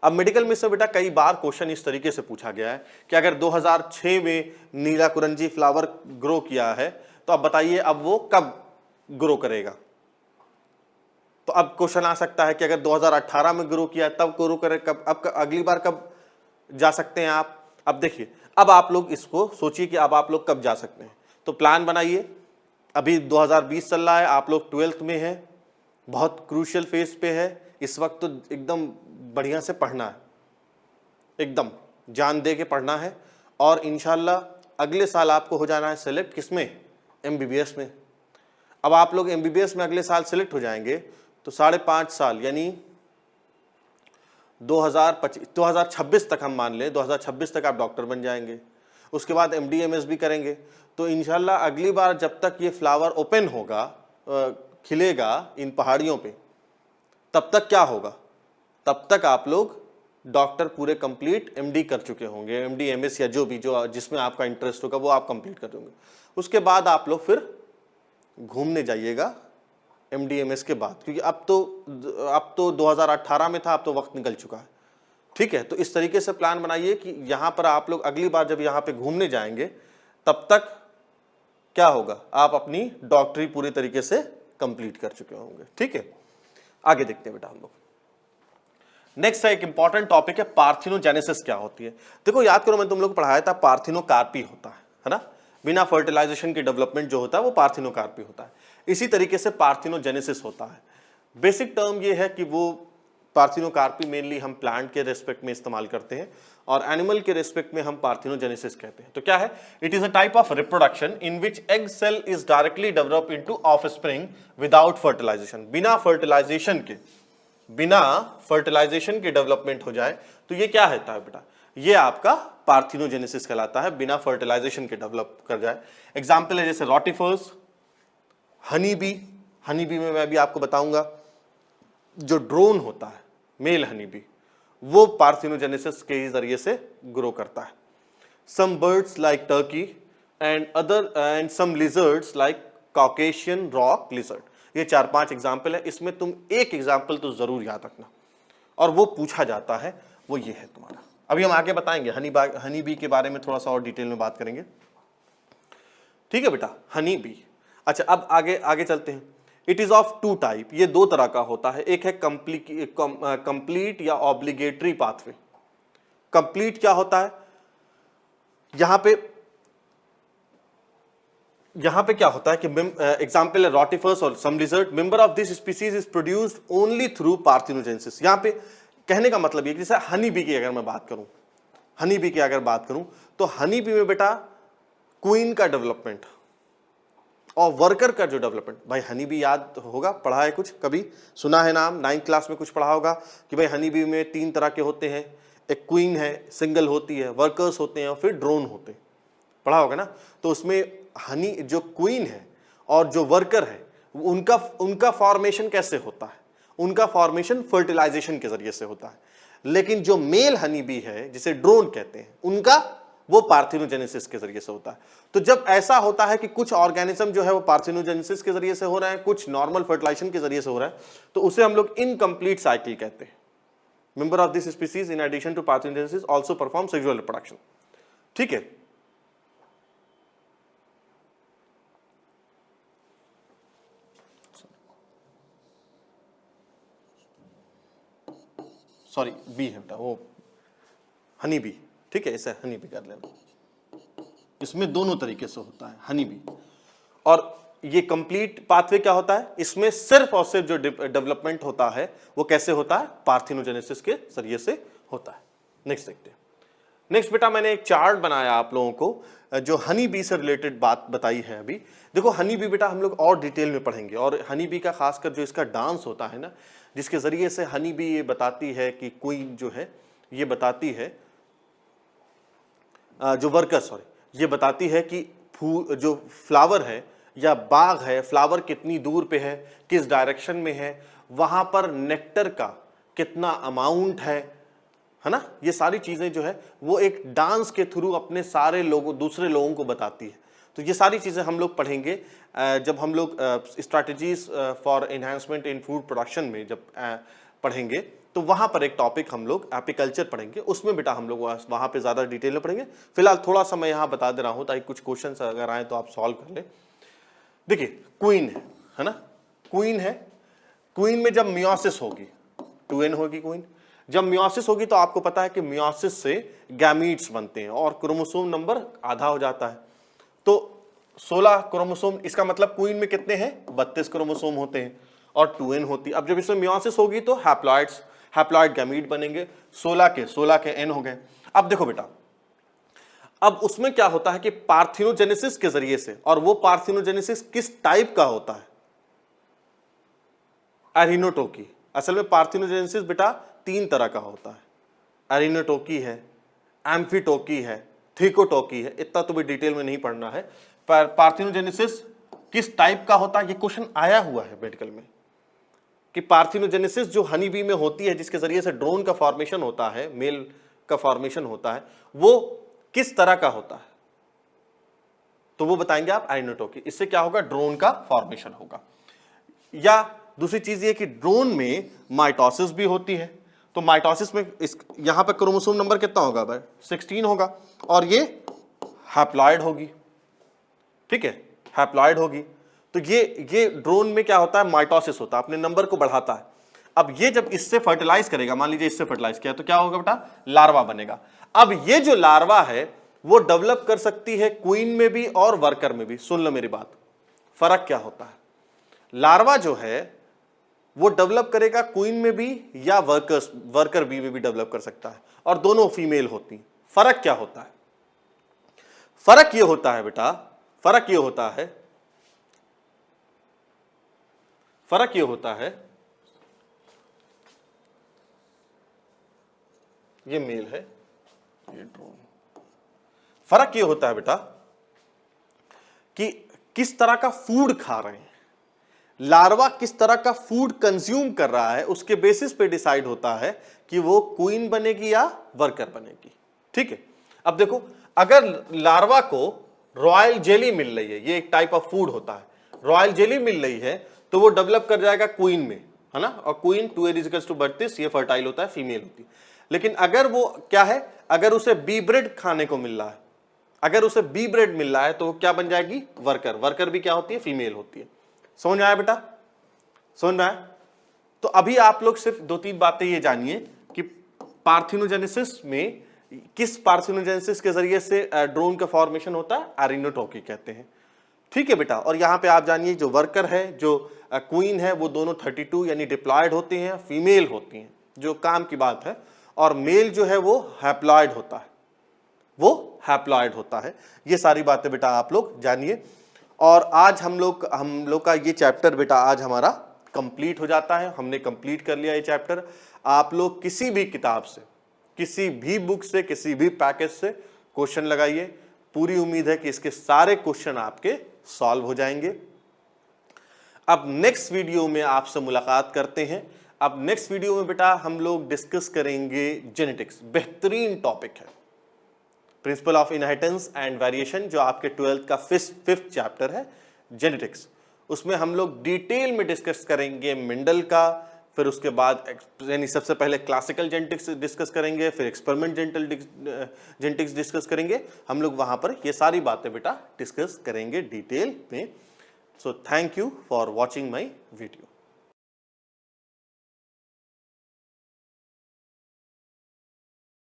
अब मेडिकल में से बेटा कई बार क्वेश्चन इस तरीके से पूछा गया है कि अगर 2006 में नीला कुरंजी फ्लावर ग्रो किया है तो अब बताइए अब वो कब ग्रो करेगा। तो अब क्वेश्चन आ सकता है कि अगर 2018 में ग्रो किया तब ग्रो करे कब, अब अगली बार कब जा सकते हैं आप। अब देखिए, अब आप लोग इसको सोचिए कि अब आप लोग कब जा सकते हैं, तो प्लान बनाइए। अभी 2020 चल रहा है, आप लोग 12th में हैं, बहुत क्रूशियल फेज पे है इस वक्त, तो एकदम बढ़िया से पढ़ना है, एकदम जान दे के पढ़ना है। और इंशाल्लाह अगले साल आपको हो जाना है सेलेक्ट, किसमें, एमबीबीएस में। अब आप लोग एमबीबीएस में अगले साल सेलेक्ट हो जाएंगे तो 5.5 साल यानी 2026 तक हम मान लें, 2026 तक आप डॉक्टर बन जाएंगे। उसके बाद एमडी एमएस भी करेंगे। तो इंशाल्लाह अगली बार जब तक ये फ्लावर ओपन होगा, खिलेगा इन पहाड़ियों पे, तब तक क्या होगा, तब तक आप लोग डॉक्टर पूरे कंप्लीट एमडी कर चुके होंगे, एमडी एमएस या जो भी जो जिसमें आपका इंटरेस्ट होगा वो आप कंप्लीट कर दोगे। उसके बाद आप लोग फिर घूमने जाइएगा एमडीएमएस के बाद, क्योंकि अब तो 2018 में था, अब तो वक्त निकल चुका है, ठीक है। तो इस तरीके से प्लान बनाइए कि यहाँ पर आप लोग अगली बार जब यहाँ पे घूमने जाएंगे तब तक क्या होगा, आप अपनी डॉक्टरी पूरी तरीके से कंप्लीट कर चुके होंगे, ठीक है। आगे देखते हैं बेटा हम लोग। नेक्स्ट एक इंपॉर्टेंट टॉपिक है पार्थिनोजेनेसिस क्या होती है। देखो याद करो, मैं तुम लोग को पढ़ाया था पार्थिनोकार्पी होता है ना, बिना फर्टिलाइजेशन के डेवलपमेंट जो होता है वो पार्थिनोकार्पी होता है। इसी तरीके से पार्थिनोजेनेसिस होता है। बेसिक टर्म ये है कि वो पार्थिनोकार्पी मेनली हम प्लांट के रेस्पेक्ट में इस्तेमाल करते हैं और एनिमल के रेस्पेक्ट में हम पार्थिनोजेनेसिस कहते हैं। तो क्या है, it is a type of reproduction in which egg cell is directly develop into offspring without fertilization. बिना फर्टिलाइजेशन के डेवलपमेंट हो जाए तो ये क्या होता है बेटा, ये आपका पार्थिनोजेनेसिस कहलाता है, बिना फर्टिलाइजेशन के डेवलप कर जाए। एग्जाम्पल है जैसे रोटिफर्स, हनी बी में मैं भी आपको बताऊंगा, जो ड्रोन होता है मेल हनी बी, वो पार्थिनोजेनेसिस के ही जरिए से ग्रो करता है। Some birds like turkey and some lizards like Caucasian rock lizard. ये 4-5 एग्जाम्पल है, इसमें तुम एक एग्जाम्पल तो जरूर याद रखना और वो पूछा जाता है, वो ये है तुम्हारा। अभी हम आगे बताएंगे हनी बी के बारे में, थोड़ा सा और डिटेल में बात करेंगे, ठीक है बेटा। हनी बी, अच्छा अब आगे चलते हैं। इट इज ऑफ 2 टाइप, ये 2 तरह का होता है। एक है कंप्लीट या ऑब्लिगेटरी पाथवे। कंप्लीट क्या होता है, यहां पे यहां पे क्या होता है कि एग्जाम्पल है रोटिफर्स और some lizard, member of this species is produced only through parthenogenesis. यहां पे कहने का मतलब ये कि जैसे हनी बी की अगर मैं बात करूं, हनी बी की अगर बात करूं तो हनी बी में बेटा क्वीन का डेवलपमेंट और वर्कर का जो डेवलपमेंट, भाई हनी बी याद होगा, पढ़ा है कुछ, कभी सुना है नाम, 9th क्लास में कुछ पढ़ा होगा कि भाई हनी बी में 3 तरह के होते हैं, एक क्वीन है, सिंगल होती है, वर्कर्स होते हैं और फिर ड्रोन होते हैं, पढ़ा होगा ना। तो उसमें हनी जो क्वीन है और जो वर्कर है उनका फॉर्मेशन कैसे होता है, उनका फॉर्मेशन फर्टिलाइजेशन के जरिए से होता है। लेकिन जो मेल हनी बी है जिसे ड्रोन कहते हैं, उनका वो पार्थिनोजेनेसिस के जरिए से होता है। तो जब ऐसा होता है कि कुछ ऑर्गेनिज्म जो है वो पार्थिनोजेनेसिस के जरिए से हो रहा है, कुछ नॉर्मल फर्टिलाइजेशन के जरिए से हो रहा है, तो उसे हम लोग इनकम्प्लीट साइकिल कहते हैं। Member of this species in addition to parthenogenesis also perform sexual reproduction. ठीक है, सॉरी बी है बेटा, वो हनी बी, ठीक है, इसे हनी बी कर लेना। इसमें दोनों तरीके से होता है हनी बी। और ये कंप्लीट पाथवे क्या होता है, इसमें सिर्फ और सिर्फ जो डेवलपमेंट होता है वो कैसे होता है, पार्थिनोजेनेसिस के जरिए से होता है। नेक्स्ट देखते हैं। नेक्स्ट बेटा मैंने एक चार्ट बनाया आप लोगों को जो हनी बी से रिलेटेड बात बताई है। अभी देखो हनी बी बेटा हम लोग और डिटेल में पढ़ेंगे, और हनी बी का खासकर जो इसका डांस होता है ना, जिसके जरिए से हनी बी ये बताती है कि क्वीन जो है ये बताती है, जो वर्कर सॉरी ये बताती है कि फूल जो फ्लावर है या बाग है, फ्लावर कितनी दूर पे है, किस डायरेक्शन में है, वहां पर नेक्टर का कितना अमाउंट है ना। ये सारी चीजें जो है वो एक डांस के थ्रू अपने सारे लोगों दूसरे लोगों को बताती है। तो ये सारी चीजें हम लोग पढ़ेंगे जब हम लोग strategies for enhancement in food production में जब पढ़ेंगे, तो वहां पर एक टॉपिक हम लोग एपिकल्चर पढ़ेंगे, उसमें बेटा हम लोग वहां पे ज्यादा डिटेल में पढ़ेंगे। फिलहाल थोड़ा सा मैं यहाँ बता दे रहा हूँ ताकि कुछ क्वेश्चंस अगर आए तो आप सॉल्व कर लें। देखिए क्वीन है ना, क्वीन है, क्वीन में जब मियोसिस होगी, 2n होगी क्वीन, जब मियोसिस होगी तो आपको पता है कि मियोसिस से गैमीट्स बनते हैं और क्रोमोसोम नंबर आधा हो जाता है। तो 16 क्रोमोसोम, इसका मतलब क्वीन में कितने हैं, 32 क्रोमोसोम होते हैं और 2n होती है। अब जब इसमें मियोसिस होगी तो हैप्लॉइड गैमीट बनेंगे, 16 के n हो गए। अब देखो बेटा, अब उसमें क्या होता है कि पार्थिनोजेनेसिस के जरिए से, और वो पार्थिनोजेनेसिस किस टाइप का होता है, एरिनोटोकी। असल में पार्थिनोजेनेसिस बेटा 3 तरह का होता है, एरिनोटोकी है, एम्फीटोकी है, थिकोटोकी है। इतना तो भी डिटेल में नहीं पढ़ना है, पर पार्थिनोजेनेसिस किस टाइप का होता है, ये क्वेश्चन आया हुआ है मेडिकल में कि पार्थिनोजेनेसिस जो हनी बी में होती है, जिसके जरिए से ड्रोन का फॉर्मेशन होता है, मेल का फॉर्मेशन होता है, वो किस तरह का होता है, तो वो बताएंगे आप एरिनोटोकी। इससे क्या होगा, ड्रोन का फॉर्मेशन होगा। या दूसरी चीज ये कि ड्रोन में माइटोसिस भी होती है, तो माइटोसिस में इस यहां पर क्रोमोसोम नंबर कितना होगा भाई, 16 होगा, और ये हैप्लॉइड होगी, ठीक है, हैप्लॉइड होगी। तो ये ड्रोन में क्या होता है, माइटोसिस होता है, अपने नंबर को बढ़ाता है। अब ये जब इससे फर्टिलाइज करेगा, मान लीजिए इससे फर्टिलाइज किया, तो क्या होगा बेटा, लार्वा बनेगा। अब ये जो लार्वा है वो डेवलप कर सकती है क्वीन में भी और वर्कर में भी। सुन लो मेरी बात, फर्क क्या होता है, लार्वा जो है वो डेवलप करेगा क्वीन में भी या वर्कर बी में भी डेवलप कर सकता है, और दोनों फीमेल होती। फर्क क्या होता है, फर्क ये होता है बेटा, फर्क ये होता है, फर्क ये होता है, ये मेल है, ये ड्रोन। फर्क ये होता है बेटा कि किस तरह का फूड खा रहे हैं, लार्वा किस तरह का फूड कंज्यूम कर रहा है, उसके बेसिस पे डिसाइड होता है कि वो क्वीन बनेगी या वर्कर बनेगी। ठीक है, अब देखो, अगर लार्वा को रॉयल जेली मिल रही है, ये एक टाइप ऑफ फूड होता है, रॉयल जेली मिल रही है, तो वो डेवलप कर जाएगा क्वीन में, है ना, और क्वीन 2a=32, ये फर्टाइल होता है, फीमेल होती है। लेकिन अगर वो क्या है, अगर उसे बी ब्रेड खाने को मिल रहा है, अगर उसे बी ब्रेड मिल रहा है, तो क्या बन जाएगी, वर्कर। वर्कर भी क्या होती है, फीमेल होती है। समझ में आया बेटा, समझ में आया। तो अभी आप लोग सिर्फ 2-3 बातें ये जानिए कि पार्थिनोजेनेसिस में किस पार्थिनोजेनेसिस के जरिए से ड्रोन का फॉर्मेशन होता है, एरिनोटोकी कहते हैं। ठीक है बेटा। और यहाँ पे आप जानिए जो वर्कर है, जो क्वीन है, वो दोनों 32 यानी डिप्लॉयड होते हैं, फीमेल होती हैं, जो काम की बात है। और मेल जो है वो हैप्लॉयड होता है, वो हैप्लॉयड होता है। ये सारी बातें बेटा आप लोग जानिए। और आज हम लोग का ये चैप्टर बेटा आज हमारा कंप्लीट हो जाता है। हमने कंप्लीट कर लिया ये चैप्टर। आप लोग किसी भी किताब से, किसी भी बुक से, किसी भी पैकेज से क्वेश्चन लगाइए। पूरी उम्मीद है कि इसके सारे क्वेश्चन आपके सॉल्व हो जाएंगे। अब नेक्स्ट वीडियो में आपसे मुलाकात करते हैं। अब नेक्स्ट वीडियो में बेटा हम लोग डिस्कस करेंगे जेनेटिक्स। बेहतरीन टॉपिक है, principle of inheritance and variation, जो आपके 12th का फिफ्थ चैप्टर है जेनेटिक्स। उसमें हम लोग डिटेल में डिस्कस करेंगे मेंडल का, फिर उसके बाद यानी सबसे पहले क्लासिकल जेनेटिक्स डिस्कस करेंगे, फिर एक्सपेरिमेंट जेनेटिक्स डिस्कस करेंगे। हम लोग वहां पर ये सारी बातें बेटा डिस्कस करेंगे डिटेल में। So thank you for watching my video.